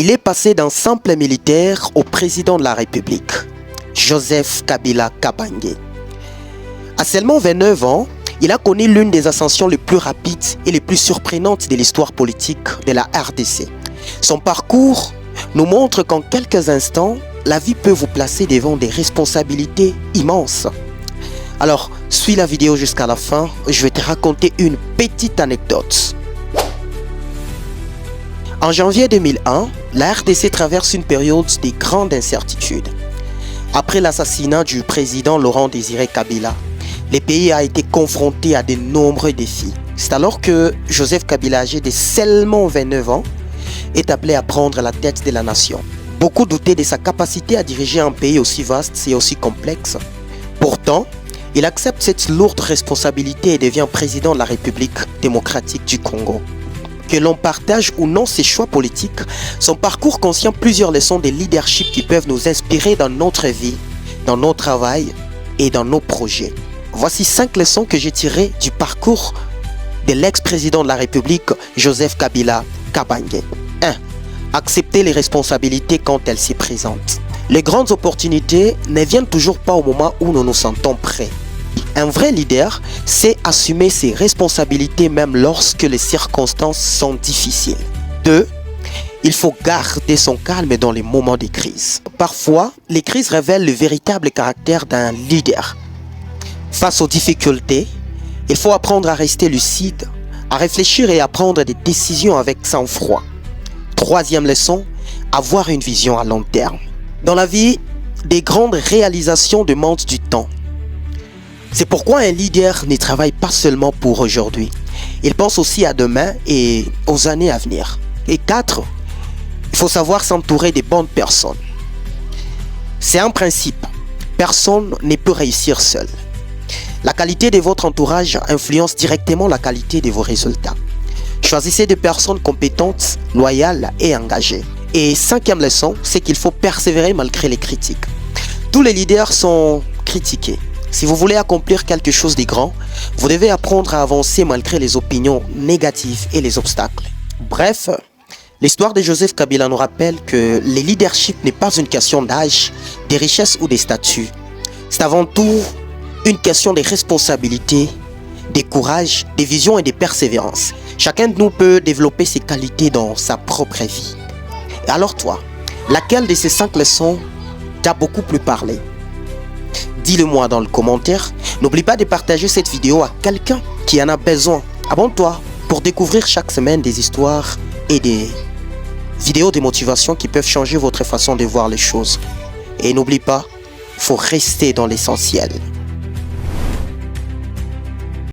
Il est passé d'un simple militaire au président de la République, Joseph Kabila Kabange. À seulement 29 ans, il a connu l'une des ascensions les plus rapides et les plus surprenantes de l'histoire politique de la RDC. Son parcours nous montre qu'en quelques instants, la vie peut vous placer devant des responsabilités immenses. Alors, suis la vidéo jusqu'à la fin, je vais te raconter une petite anecdote. En janvier 2001, la RDC traverse une période de grande incertitude. Après l'assassinat du président Laurent-Désiré Kabila, le pays a été confronté à de nombreux défis. C'est alors que Joseph Kabila, âgé de seulement 29 ans, est appelé à prendre la tête de la nation. Beaucoup doutaient de sa capacité à diriger un pays aussi vaste et aussi complexe. Pourtant, il accepte cette lourde responsabilité et devient président de la République démocratique du Congo. Que l'on partage ou non ses choix politiques, son parcours contient plusieurs leçons de leadership qui peuvent nous inspirer dans notre vie, dans nos travail et dans nos projets. Voici 5 leçons que j'ai tirées du parcours de l'ex-président de la République, Joseph Kabila Kabange. 1. Accepter les responsabilités quand elles s'y présentent. Les grandes opportunités ne viennent toujours pas au moment où nous nous sentons prêts. Un vrai leader sait assumer ses responsabilités même lorsque les circonstances sont difficiles. 2. Il faut garder son calme dans les moments de crise. Parfois, les crises révèlent le véritable caractère d'un leader. Face aux difficultés, il faut apprendre à rester lucide, à réfléchir et à prendre des décisions avec sang-froid. 3e leçon, avoir une vision à long terme. Dans la vie, des grandes réalisations demandent du temps. C'est pourquoi un leader ne travaille pas seulement pour aujourd'hui. Il pense aussi à demain et aux années à venir. Et 4, il faut savoir s'entourer des bonnes personnes. C'est un principe. Personne ne peut réussir seul. La qualité de votre entourage influence directement la qualité de vos résultats. Choisissez des personnes compétentes, loyales et engagées. Et 5e leçon, c'est qu'il faut persévérer malgré les critiques. Tous les leaders sont critiqués. Si vous voulez accomplir quelque chose de grand, vous devez apprendre à avancer malgré les opinions négatives et les obstacles. Bref, l'histoire de Joseph Kabila nous rappelle que le leadership n'est pas une question d'âge, de richesse ou de statut. C'est avant tout une question de responsabilité, de courage, de vision et de persévérance. Chacun de nous peut développer ses qualités dans sa propre vie. Et alors toi, laquelle de ces 5 leçons t'a beaucoup plus parlé? Dis-le-moi dans le commentaire. N'oublie pas de partager cette vidéo à quelqu'un qui en a besoin. Abonne-toi pour découvrir chaque semaine des histoires et des vidéos de motivation qui peuvent changer votre façon de voir les choses. Et n'oublie pas, il faut rester dans l'essentiel.